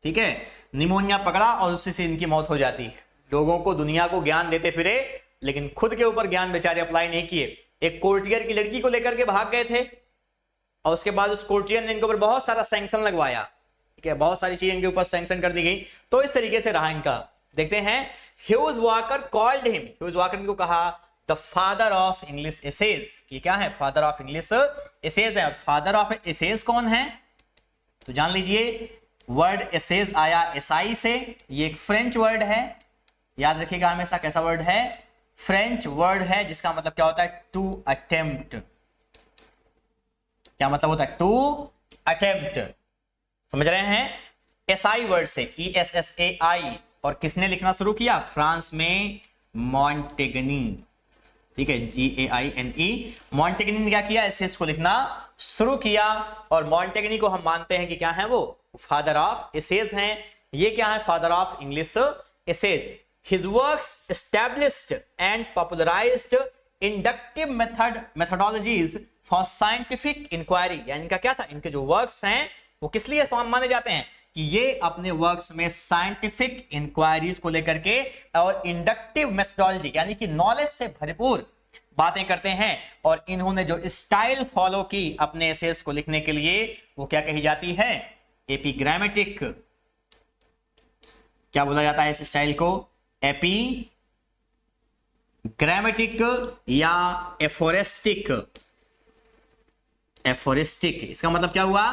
ठीक है, निमोनिया पकड़ा और उससे से इनकी मौत हो जाती है। लोगों को, दुनिया को ज्ञान देते फिरे, लेकिन खुद के ऊपर ज्ञान बेचारे अप्लाई नहीं किए। एक कोर्टियर की लड़की को लेकर के भाग गए थे, और उसके बाद उस कोर्टियर ने इनके ऊपर बहुत सारा सैंक्शन लगवाया, ठीक है, बहुत सारी चीजें इनके ऊपर सैंक्शन कर दी गई। तो इस तरीके से रहा इनका। देखते हैं, Hughes Walker called him, Hughes Walker इनको कहा the father of English essays. ये क्या है, फादर ऑफ इंग्लिश एसेज है। फादर ऑफ एसेज कौन है, तो जान लीजिए। वर्ड एसेज आया एसआई से, ये एक फ्रेंच वर्ड है, याद रखिएगा हमेशा। कैसा वर्ड है, फ्रेंच वर्ड है, जिसका मतलब क्या होता है, टू अटेम्प्ट। क्या मतलब होता है, टू अटेम्प्ट, समझ रहे हैं। एसआई वर्ड से, ESSAI। और किसने लिखना शुरू किया, फ्रांस में मॉन्टेगनी, ठीक है, GAINE। मॉन्टेगनी ने क्या किया, एसेज को लिखना शुरू किया। और मॉन्टेगनी को हम मानते हैं कि क्या है, वो फादर ऑफ एसेज हैं। ये क्या है, father of English essays. His works established and popularised inductive methodologies for scientific inquiry. यानी इनका क्या था, इनके जो वर्क्स हैं वो किस लिए माने जाते हैं, कि ये अपने वर्क्स में साइंटिफिक इंक्वायरीज को लेकर के और इंडक्टिव मेथडोलॉजी यानी कि नॉलेज से भरपूर बातें करते हैं। और इन्होंने जो स्टाइल फॉलो की अपने एसेज को लिखने के लिए, वो क्या कही जाती है, एपिग्रामेटिक। क्या बोला जाता है इस स्टाइल को, एपिग्रामेटिक या एफोरेस्टिक। एफोरेस्टिक इसका मतलब क्या हुआ,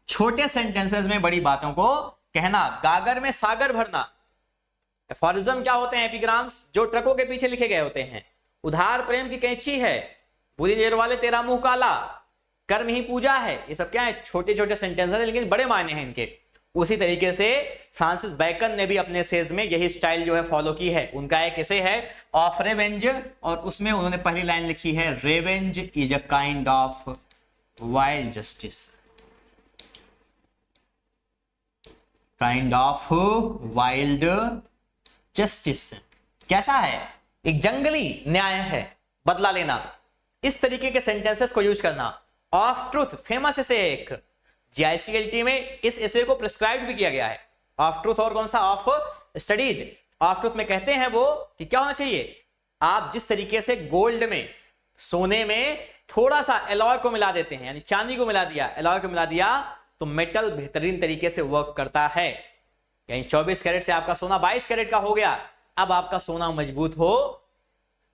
छोटे सेंटेंसेस में बड़ी बातों को कहना, गागर में सागर भरना। एफोरिज्म क्या होते हैं, एपिग्राम्स, जो ट्रकों के पीछे लिखे गए होते हैं। उधार प्रेम की कैंची है, बुरी नजर वाले तेरा मुंह काला, कर्म ही पूजा है। ये सब क्या है, छोटे छोटे सेंटेंसेस हैं, लेकिन बड़े मायने हैं इनके। उसी तरीके से फ्रांसिस बेकन ने भी अपने सेज में यही स्टाइल जो है फॉलो की है। उनका एक ऐसे है ऑफ रेवेंज, और उसमें उन्होंने पहली लाइन लिखी है, revenge is a kind of wild justice. Kind of wild justice कैसा है, एक जंगली न्याय है, बदला लेना। इस तरीके के सेंटेंसेस को यूज करना। ऑफ ट्रूथ फेमस ऐसे एक, GICLT में इस ऐसे को प्रिस्क्राइब भी किया गया है। ऑफ ट्रूथ और कौन सा, ऑफ स्टडीज। ऑफ ट्रूथ में कहते हैं वो कि क्या होना चाहिए, आप जिस तरीके से गोल्ड में, सोने में थोड़ा सा एलॉय को मिला देते हैं, यानी चांदी को मिला दिया, एलॉय को मिला दिया, तो मेटल बेहतरीन तरीके से वर्क करता है। यानी 24 कैरेट से आपका सोना 22 कैरेट का हो गया, अब आपका सोना मजबूत हो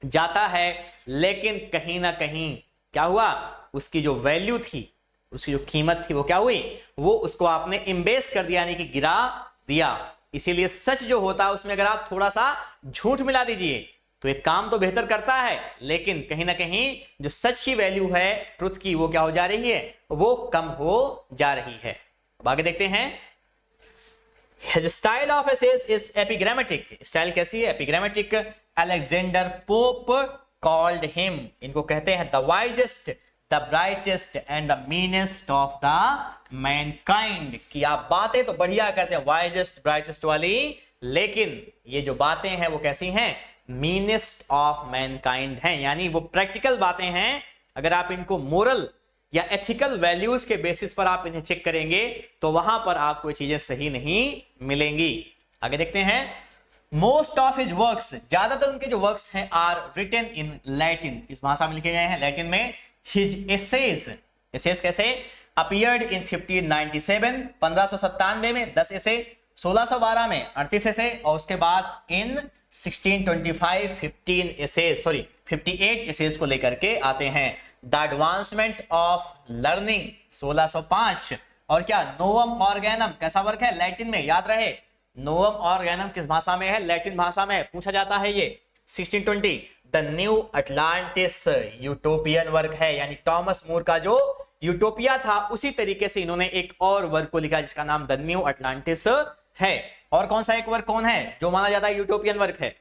जाता है। लेकिन कहीं ना कहीं क्या हुआ, उसकी जो वैल्यू थी, उसकी जो कीमत थी, वो क्या हुई, वो उसको आपने इम्बेस कर दिया, यानी कि गिरा दिया। इसीलिए सच जो होता है उसमें अगर आप थोड़ा सा झूठ मिला दीजिए तो एक काम तो बेहतर करता है, लेकिन कहीं ना कहीं जो सच की वैल्यू है, ट्रुथ की, वो क्या हो जा रही है, वो कम हो जा रही है। अब आगे देखते हैं। His style of essays is epigrammatic. Style कैसी है, एपिग्रामेटिक। अलेक्जेंडर पोप called him, इनको कहते हैं the wisest, the brightest and the meanest of the mankind। कि आप बातें तो बढ़िया करते हैं, wisest, brightest वाली, लेकिन ये जो बातें हैं वो कैसी हैं, meanest of mankind हैं, यानी वो प्रैक्टिकल बातें हैं। अगर आप इनको मोरल या एथिकल वैल्यूज के बेसिस पर आप इन्हें चेक करेंगे तो वहां पर आपको चीजें सही नहीं मिलेंगी। आगे देखते हैं। मोस्ट ऑफ हिज वर्क्स, ज्यादातर उनके जो वर्क्स हैं, आर रिटन इन लैटिन, इस भाषा में लिखे गए हैं, लैटिन में। हिज एसेज, एसेस कैसे? अपीयर्ड इन 1597 1597 में 10 एसे, 1612 में 38 एसे, और उसके बाद इन 1625 58 एसेस को लेकर के आते हैं। द एडवांसमेंट ऑफ लर्निंग 1605, और क्या नोवम ऑर्गेनम कैसा वर्क है? लैटिन में, याद रहे नोवम ऑर्गेनम किस भाषा में है? लैटिन भाषा में पूछा जाता है ये। 1620 the new Atlantis utopian work है, यानी टॉमस मूर का जो यूटोपिया था उसी तरीके से इन्होंने एक और वर्क को लिखा जिसका नाम द न्यू अटलांटिस है। और कौन सा एक वर्क कौन है जो माना जाता है यूटोपियन वर्क है?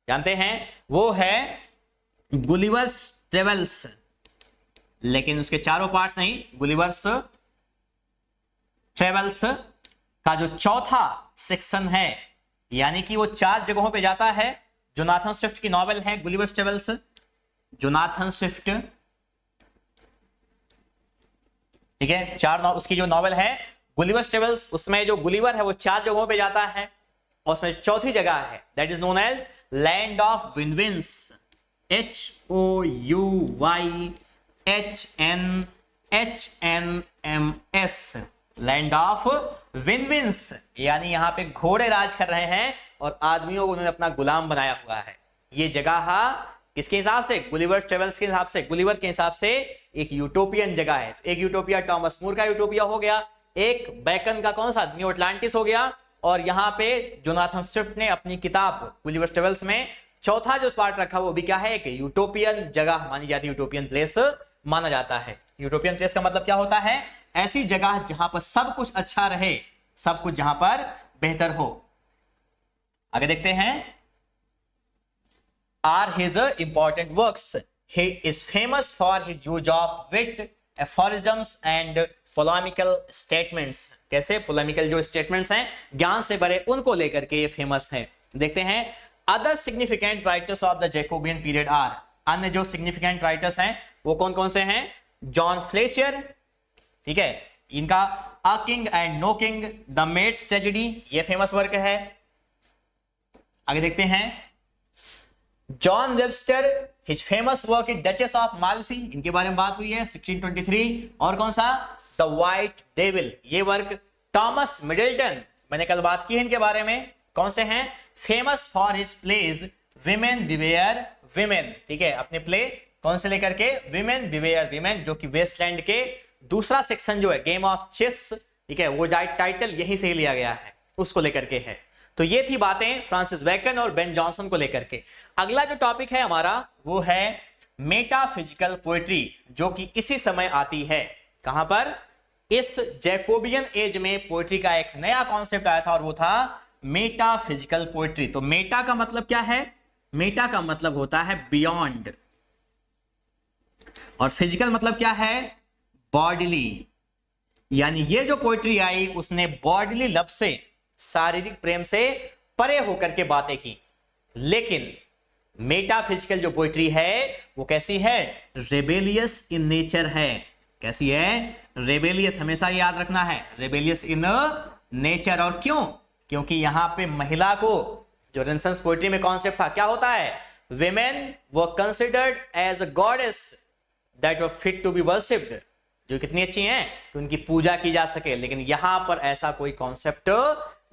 जानते हैं, वो है गुलिवर्स ट्रेवल्स, लेकिन उसके चारों पार्ट्स नहीं। गुलिवर्स ट्रेवल्स का जो चौथा सेक्शन है, यानी कि वो 4 जगहों पे जाता है। जोनाथन स्विफ्ट की नॉवेल है गुलिवर्स ट्रेवल्स, जोनाथन स्विफ्ट, ठीक है, उसकी जो नॉवेल है गुलिवर्स ट्रेवल्स, उसमें जो गुलिवर है वो 4 जगहों पे जाता है, और उसमें चौथी जगह है that is known as land of Houyhnhnms, HOUYHNHNMS, land of Houyhnhnms, यानी यहां पे घोड़े राज कर रहे हैं और आदमियों को उन्होंने अपना गुलाम बनाया हुआ है। ये जगह किसके हिसाब से? गुलिवर ट्रेवल्स के हिसाब से, गुलिवर के हिसाब से एक यूटोपियन जगह है। तो एक यूटोपिया टॉमस मूर का यूटोपिया हो गया, एक बैकन का कौन सा? न्यू अटलांटिस हो गया, और यहां पे जोनाथन स्विफ्ट ने अपनी किताब गुलिवर ट्रेवल्स में चौथा जो पार्ट रखा वो भी क्या है? एक यूटोपियन जगह मानी जाती है, यूटोपियन प्लेस माना जाता है। यूटोपियन प्लेस का मतलब क्या होता है? ऐसी जगह जहां पर सब कुछ अच्छा रहे, सब कुछ जहां पर बेहतर हो। आगे देखते हैं। Are his important works, he is famous for his use of wit, aphorisms and polemical statements. कैसे? पोलेमिकल जो स्टेटमेंट्स हैं, ज्ञान से भरे, उनको लेकर के ये फेमस है। देखते हैं other significant writers of the Jacobean period are, अन्य जो सिग्निफिकेंट राइटर्स हैं वो कौन कौन से हैं? जॉन फ्लेचर, ठीक है, इनका a king and no king, the maid's tragedy, ये फेमस वर्क है। आगे देखते हैं John Webster, his famous work is Duchess of Malfi, इनके बारे में बात हुई है 1623। और कौन सा? द व्हाइट डेविल, ये वर्क टॉमस मिडल्टन, मैंने कल बात की है इनके बारे में। कौन से हैं? Famous for his plays women beware women, ठीक है, अपने प्ले कौन से लेकर के? विमेन बिवेयर विमेन, जो कि वेस्टलैंड के दूसरा सेक्शन जो है गेम ऑफ चेस, ठीक है, वो टाइटल यहीं से ही लिया गया है, उसको लेकर के है। तो ये थी बातें फ्रांसिस बेकन और बेन जॉनसन को लेकर के। अगला जो टॉपिक है हमारा वो है मेटाफिजिकल पोएट्री, जो कि इसी समय आती है। कहां पर? इस जैकोबियन एज में पोएट्री का एक नया कॉन्सेप्ट आया था और वो था मेटाफिजिकल पोएट्री। तो मेटा का मतलब क्या है? मेटा का मतलब होता है बियॉन्ड, और फिजिकल मतलब क्या है? बॉडीली। यानी ये जो पोएट्री आई उसने बॉडीली लव से, शारीरिक प्रेम से परे होकर के बातें की। लेकिन मेटाफिजिकल जो पोएट्री है वो कैसी है? रेबेलियस इन नेचर है। कैसी है? रेबेलियस, हमेशा याद रखना है, रेबेलियस इन नेचर। और क्यों? क्योंकि यहां पे महिला को, जो रेनेसांस पोएट्री में कॉन्सेप्ट था, क्या होता है? Women were considered as a goddess that were fit to be worshipped, जो कितनी अच्छी हैं कि उनकी पूजा की जा सके। लेकिन यहां पर ऐसा कोई कॉन्सेप्ट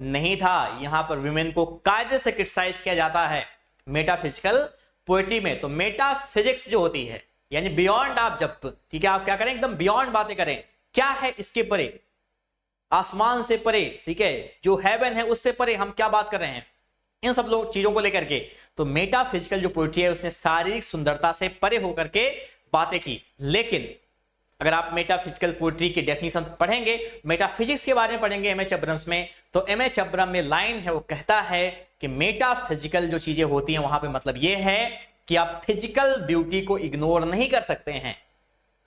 नहीं था, यहां पर विमेन को कायदे से क्रिटिसाइज किया जाता है मेटाफिजिकल पोएट्री में। तो मेटाफिजिक्स जो होती है, यानी बियॉन्ड, आप जब, ठीक है, आप क्या करें? एकदम बियॉन्ड बातें करें। क्या है इसके परे? आसमान से परे, ठीक है, जो हेवन है उससे परे हम क्या बात कर रहे हैं? इन सब लोग चीजों को लेकर के। तो मेटाफिजिकल जो पोएट्री है उसने शारीरिक सुंदरता से परे होकर के बातें की। लेकिन अगर आप मेटाफिजिकल पोएट्री की डेफिनेशन पढ़ेंगे, मेटाफिजिक्स के बारे में पढ़ेंगे एम एच अब्रम्स में, तो एम एच अब्रम में लाइन है, वो कहता है कि मेटाफिजिकल जो चीजें होती हैं वहां पे मतलब ये है कि आप फिजिकल ब्यूटी को इग्नोर नहीं कर सकते हैं,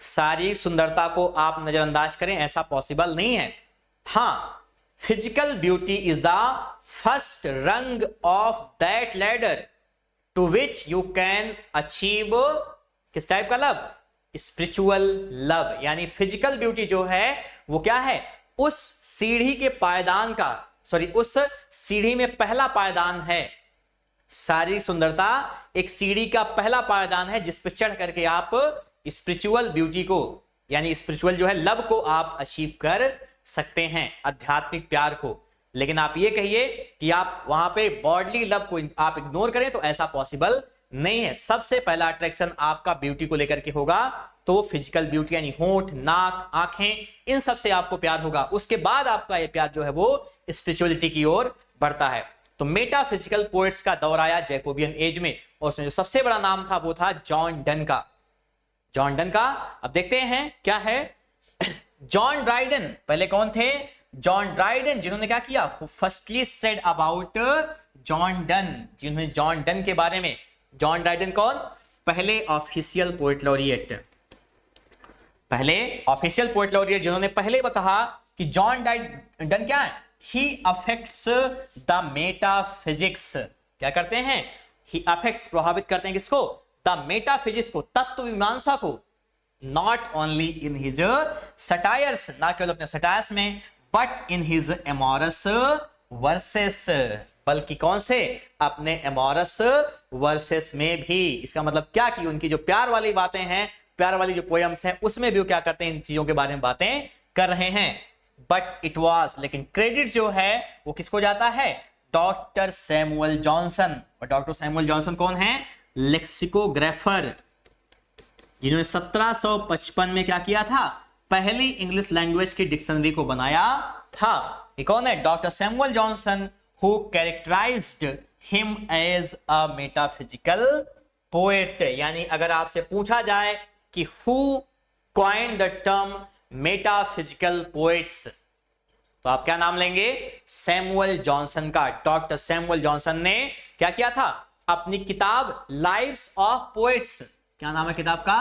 शारीरिक सुंदरता को आप नजरअंदाज करें, ऐसा पॉसिबल नहीं है। हां, physical beauty is the first rung of that ladder to which you can achieve किस टाइप का लव? Spiritual love. यानी फिजिकल ब्यूटी जो है वो क्या है? उस सीढ़ी के पायदान का, उस सीढ़ी में पहला पायदान है। शारीरिक सुंदरता एक सीढ़ी का पहला पायदान है जिस पर चढ़ करके आप स्पिरिचुअल ब्यूटी को यानी स्पिरिचुअल जो है लव को आप अचीव कर सकते हैं, आध्यात्मिक प्यार को। लेकिन आप ये कहिए कि आप वहां पे बॉडली लव को आप इग्नोर करें तो ऐसा पॉसिबल नहीं है। सबसे पहला अट्रैक्शन आपका ब्यूटी को लेकर के होगा, तो फिजिकल ब्यूटी यानी होंठ, नाक, आंखें, इन सब से आपको प्यार होगा। उसके बाद आपका ये प्यार जो है वो स्पिरिचुअलिटी की ओर बढ़ता है। तो मेटाफिजिकल पोएट्स का दौर आया जैकोबियन एज में, और उसमें जो सबसे बड़ा नाम था वो था जॉन डन का। जॉन डन का अब देखते हैं क्या है। जॉन ड्राइडन पहले कौन थे? जॉन ड्राइडन, जिन्होंने क्या किया, firstly said about John Donne, जिन्होंने जॉन डन के बारे में। जॉन ड्राइडन कौन? पहले ऑफिशियल पोएट लॉरिएट, पहले ऑफिशियल पोएट लॉरिएट, जिन्होंने पहले कहा कि जॉन डन क्या है, ही अफेक्ट्स द मेटाफिजिक्स। क्या करते हैं? ही अफेक्ट्स, प्रभावित करते हैं किसको? द मेटाफिजिक्स को, तत्व मीमांसा को। Not only in his satires, ना केवल अपने सटायर्स में, but in his amorous versus, बल्कि कौन से? अपने एमोरस वर्सेस में भी। इसका मतलब क्या कि उनकी जो प्यार वाली बातें हैं, प्यार वाली जो पोएम्स हैं, उसमें भी वो क्या करते हैं, इन चीजों के बारे में बातें कर रहे हैं। बट इट वाज, लेकिन क्रेडिट जो है वो किसको जाता है? Doctor Samuel Johnson. और डॉक्टर सैमुअल जॉनसन कौन है? लेक्सिकोग्राफर, जिन्होंने 1755 में क्या किया था? पहली इंग्लिश लैंग्वेज की डिक्शनरी को बनाया था। ये कौन है? Doctor Samuel Johnson, who characterized him as a metaphysical poet। यानी अगर आपसे पूछा जाए कि who coined the term metaphysical poets, तो आप क्या नाम लेंगे? सैमुअल जॉनसन का। डॉक्टर सैमुअल जॉनसन ने क्या किया था? अपनी किताब लाइव्स ऑफ पोएट्स, क्या नाम है किताब का?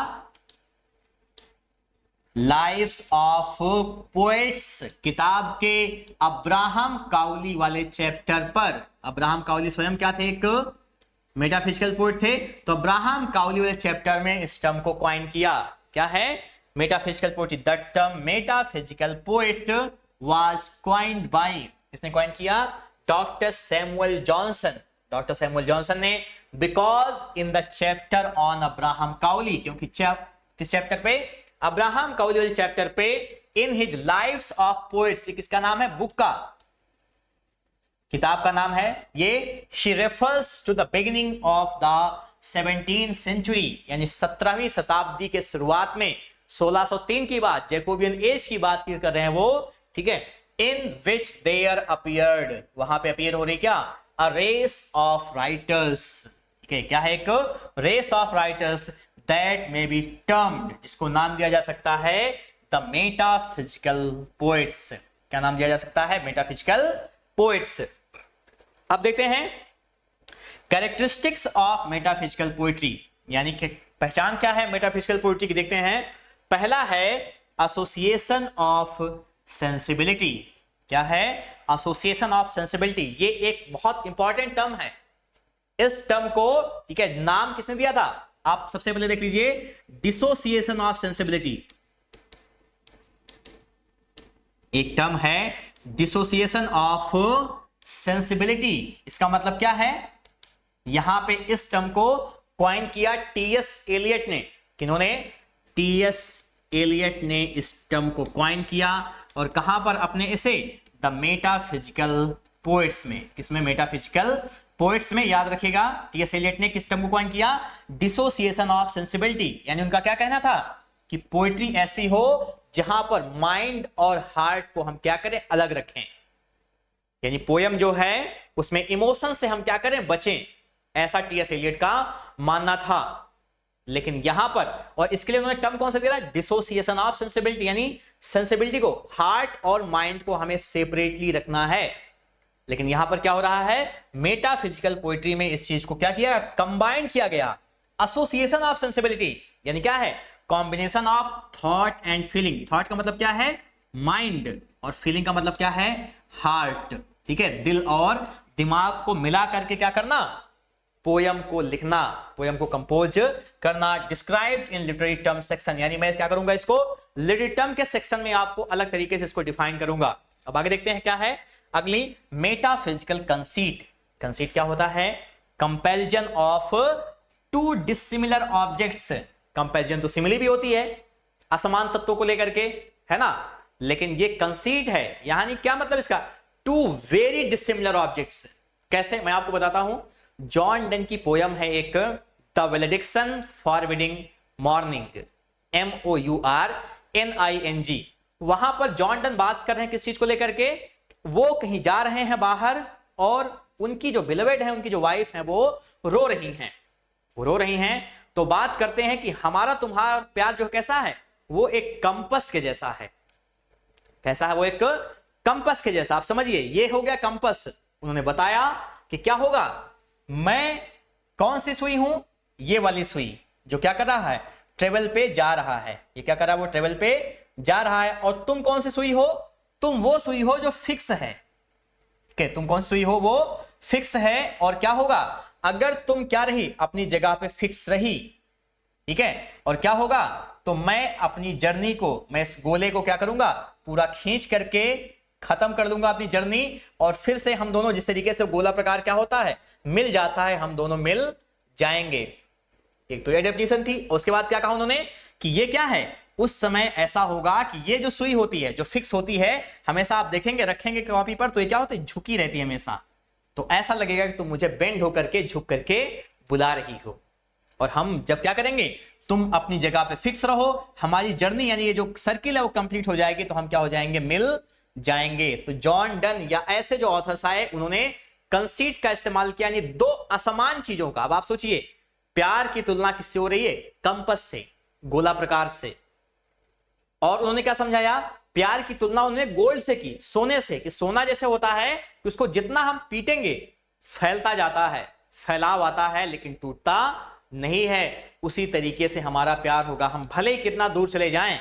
लाइव्स ऑफ पोएट्स, किताब के अब्राहम काउली वाले चैप्टर पर। अब्राहम काउली स्वयं क्या थे? एक मेटाफिजिकल पोएट थे। तो अब्राहम काउली वाले चैप्टर में इस टर्म को कॉइन किया। क्या है? Metaphysical poetry. The term metaphysical poet was coined by, किसने कॉइन किया? Doctor Samuel Johnson. Doctor Samuel Johnson ने, because in the chapter on Abraham Cowley, क्योंकि किस चैप्टर पे? अब्राहम काउली वाले चैप्टर पे, in his lives of poets, किसका नाम है? बुक का, किताब का नाम है ये। She refers to the beginning of the 17th century, यानी 17वीं शताब्दी के शुरुआत में, 1603 की बात, जैकोबियन एज की बात कर रहे हैं वो, ठीक है। इन विच देयर अपीयर्ड, वहां पे अपीयर हो रही क्या? अ रेस ऑफ राइटर्स, ठीक है। क्या है? एक race of writers that may be termed, जिसको नाम दिया जा सकता है the metaphysical poets। क्या नाम दिया जा सकता है? metaphysical poets। अब देखते हैं characteristics of metaphysical poetry, यानी कि पहचान क्या है metaphysical poetry की। देखते हैं, पहला है association of sensibility। क्या है? association of sensibility। ये एक बहुत इंपॉर्टेंट टर्म है। इस टर्म को, ठीक है, नाम किसने दिया था? आप सबसे पहले देख लीजिए, डिसोसिएशन ऑफ सेंसिबिलिटी। एक टर्म है डिसोसिएशन ऑफ सेंसिबिलिटी। इसका मतलब क्या है? यहां पे इस टर्म को कॉइन किया टीएस एलियट ने। किन्होंने? टीएस एलियट ने इस टर्म को कॉइन किया। और कहां पर? अपने इसे द मेटाफिजिकल पोएट्स में। किसमें? मेटाफिजिकल पोएट्स में। याद रखिएगा, टीएस एलियट ने किस टर्म को कॉइन किया? Dissociation of sensibility. यानी उनका क्या कहना था कि पोएट्री ऐसी हो जहां पर माइंड और हार्ट को हम क्या करें? अलग रखें। यानी पोयम जो है उसमें इमोशन से हम क्या करें? बचें। ऐसा टीएस एलियट का मानना था। लेकिन यहां पर, और इसके लिए उन्होंने टर्म कौन सा दिया था? Dissociation of sensibility. यानी सेंसिबिलिटी को, हार्ट और माइंड को हमें सेपरेटली रखना है। लेकिन यहां पर क्या हो रहा है? मेटाफिजिकल पोएट्री में इस चीज को क्या किया? कंबाइन किया गया। एसोसिएशन ऑफ सेंसिबिलिटी यानी क्या है? Combination of thought and feeling. Thought का मतलब क्या है? माइंड। और फीलिंग का मतलब क्या है? हार्ट। ठीक है, दिल और दिमाग को मिला करके क्या करना? पोयम को लिखना, पोयम को कंपोज करना। Described in literary term section, यानी मैं क्या करूंगा? इसको लिटरेरी टर्म के सेक्शन में आपको अलग तरीके से इसको डिफाइन करूंगा। अब आगे देखते हैं क्या है अगली। Metaphysical conceit. कंसीट क्या होता है? Comparison of to dissimilar objects. Comparison तो सिमिलर भी होती है, असमान तत्वों को लेकर के, है ना, लेकिन ये कंसीट है, यानी क्या मतलब इसका, टू वेरी डिसिमिलर ऑब्जेक्ट्स। कैसे, मैं आपको बताता हूं। जॉन डन की पोयम है एक, द वेलेडिक्सन फॉरबिडिंग मॉर्निंग, MOURNING। वहां पर जॉन डन बात कर रहे हैं किस चीज को लेकर के, वो कहीं जा रहे हैं बाहर और उनकी जो बिलवेड है, उनकी जो वाइफ है, वो रो रही हैं, वो रो रही हैं। तो बात करते हैं कि हमारा तुम्हारा प्यार जो कैसा है, वो एक कंपस के जैसा है। कैसा है वो, एक कंपस के जैसा। आप समझिए, ये हो गया कंपस। उन्होंने बताया कि क्या होगा, मैं कौन सी सुई हूं, ये वाली सुई जो क्या कर रहा है, ट्रेवल पे जा रहा है। ये क्या कर रहा है, वो ट्रेवल पे जा रहा है। और तुम कौन सी सुई हो, तुम वो सुई हो जो फिक्स है। ठीक है, तुम कौन सी सुई हो, वो फिक्स है। और क्या होगा, अगर तुम क्या रही, अपनी जगह पे फिक्स रही, ठीक है, और क्या होगा, तो मैं अपनी जर्नी को, मैं इस गोले को क्या करूंगा, पूरा खींच करके खत्म कर दूंगा अपनी जर्नी, और फिर से हम दोनों, जिस तरीके से गोला प्रकार क्या होता है, मिल जाता है, हम दोनों मिल जाएंगे। एक तो ये डेफिनेशन थी। उसके बाद क्या कहा उन्होंने कि ये क्या है, उस समय ऐसा होगा कि ये जो सुई होती है, जो फिक्स होती है, हमेशा आप देखेंगे, रखेंगे कॉपी पर, तो ये क्या होती है, झुकी रहती है हमेशा। तो ऐसा लगेगा कि तुम मुझे बेंड होकर के, झुक करके बुला रही हो। और हम जब क्या करेंगे, तुम अपनी जगह पे फिक्स रहो, हमारी जर्नी यानी ये जो सर्किल है वो कंप्लीट हो जाएगी, तो हम क्या हो जाएंगे, मिल जाएंगे। तो जॉन डन या ऐसे जो ऑथर्स आए, उन्होंने कंसीट का इस्तेमाल किया, यानी दो असमान चीजों का। अब आप सोचिए, प्यार की तुलना किससे हो रही है, कंपस से, गोला प्रकार से। और उन्होंने क्या समझाया, प्यार की तुलना उन्होंने गोल्ड से की, सोने से, कि सोना जैसे होता है कि उसको जितना हम पीटेंगे फैलता जाता है, फैलाव आता है, लेकिन टूटता नहीं है। उसी तरीके से हमारा प्यार होगा, हम भले ही कितना दूर चले जाएं,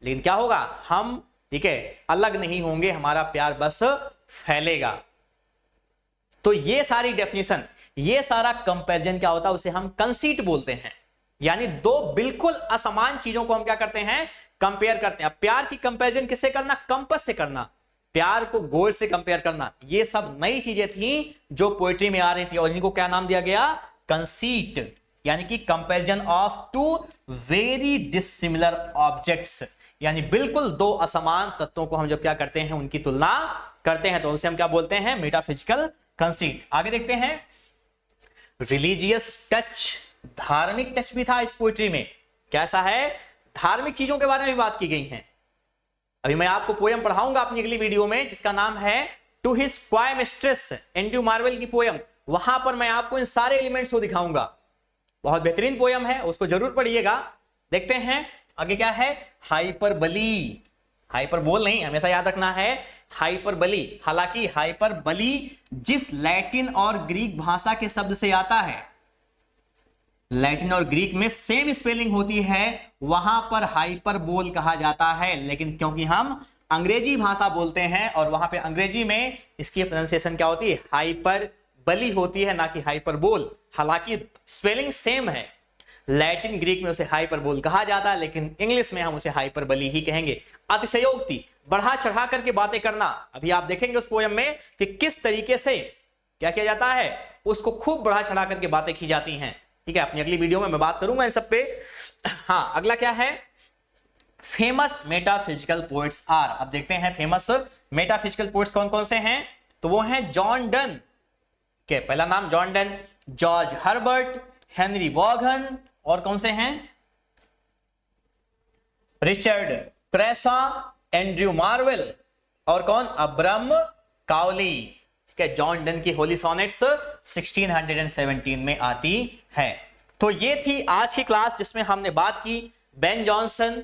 लेकिन क्या होगा, हम, ठीक है, अलग नहीं होंगे, हमारा प्यार बस फैलेगा। तो ये सारी डेफिनेशन, ये सारा कंपैरिजन क्या होता है, उसे हम कंसीट बोलते हैं। यानी दो बिल्कुल असमान चीजों को हम क्या करते हैं, कंपेयर करते हैं। अब प्यार की कंपैरिजन किससे करना, कंपस से करना, प्यार को गोल्ड से कंपेयर करना। ये सब नई चीजें थी जो पोएट्री में आ रही थी, और इनको क्या नाम दिया गया, कंसीट, यानी कि comparison of two very dissimilar objects. यानी बिल्कुल दो असमान तत्वों को हम जब क्या करते हैं, उनकी तुलना करते हैं, तो उसे हम क्या बोलते हैं, मेटाफिजिकल कंसीट। आगे देखते हैं, रिलीजियस टच, धार्मिक टच भी था इस पोएट्री में। कैसा है, धार्मिक चीजों के बारे में भी बात की गई है। अभी मैं आपको पोयम पढ़ाऊंगा अपनी अगली वीडियो में, जिसका नाम है to his coy mistress, Andrew Marvell की पोयम। वहां पर मैं आपको इन सारे एलिमेंट्स को दिखाऊंगा। बहुत बेहतरीन पोयम है, उसको जरूर पढ़िएगा। देखते हैं आगे क्या है, हाइपरबली। हाइपरबोल नहीं, हमेशा याद रखना है, हाइपरबली। हालांकि हाइपरबली जिस लैटिन और ग्रीक भाषा के शब्द से आता है, लैटिन और ग्रीक में सेम स्पेलिंग होती है, वहां पर हाइपरबोल कहा जाता है। लेकिन क्योंकि हम अंग्रेजी भाषा बोलते हैं, और वहां पे अंग्रेजी में इसकी प्रोनाउंसिएशन क्या होती है, हाइपरबली होती है, ना कि हाइपरबोल। हालांकि स्पेलिंग सेम है, लैटिन ग्रीक में उसे हाइपरबोल कहा जाता है, लेकिन इंग्लिश में हम उसे हाइपरबली ही कहेंगे। अतिशयोक्ति, बढ़ा चढ़ा करके बातें करना। अभी आप देखेंगे उस पोयम में कि किस तरीके से क्या किया जाता है, उसको खूब बढ़ा चढ़ा करके बातें की जाती हैं। ठीक है, अपनी अगली वीडियो में मैं बात करूंगा इन सब पे। हाँ, अगला क्या है, फेमस मेटाफिजिकल पोएट्स आर। अब देखते हैं फेमस मेटाफिजिकल पोएट्स कौन कौन से हैं। तो वो हैं जॉन डन के, पहला नाम John Donne, George Herbert, Henry Vaughan, और कौन से हैं, रिचर्ड क्रेसा, एंड्रयू मार्वेल, और कौन, अब्राम काउली। ठीक है, जॉन डन की होली सोनेट्स 1617 में आती है। तो ये थी आज की क्लास, जिसमें हमने बात की बेन जॉनसन,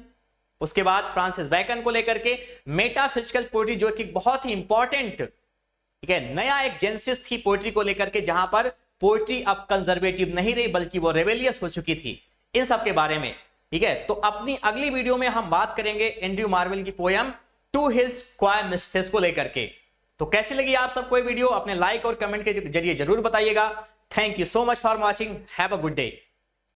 उसके बाद फ्रांसिस बैकन को लेकर के मेटाफिजिकल पोएट्री, जो कि बहुत ही इंपॉर्टेंट, ठीक है, नया एक जेनेसिस थी पोएट्री को लेकर के, जहां पर पोएट्री अब कंजर्वेटिव नहीं रही, बल्कि वो रेबेलियस हो चुकी थी, इन सब के बारे में। ठीक है, तो अपनी अगली वीडियो में हम बात करेंगे एंड्रयू मार्वेल की poem to his coy mistress को लेकर के। तो कैसी लगी आप सबको ये वीडियो, अपने लाइक और कमेंट के जरिए जरूर बताइएगा। Thank you so much for watching, have a good day.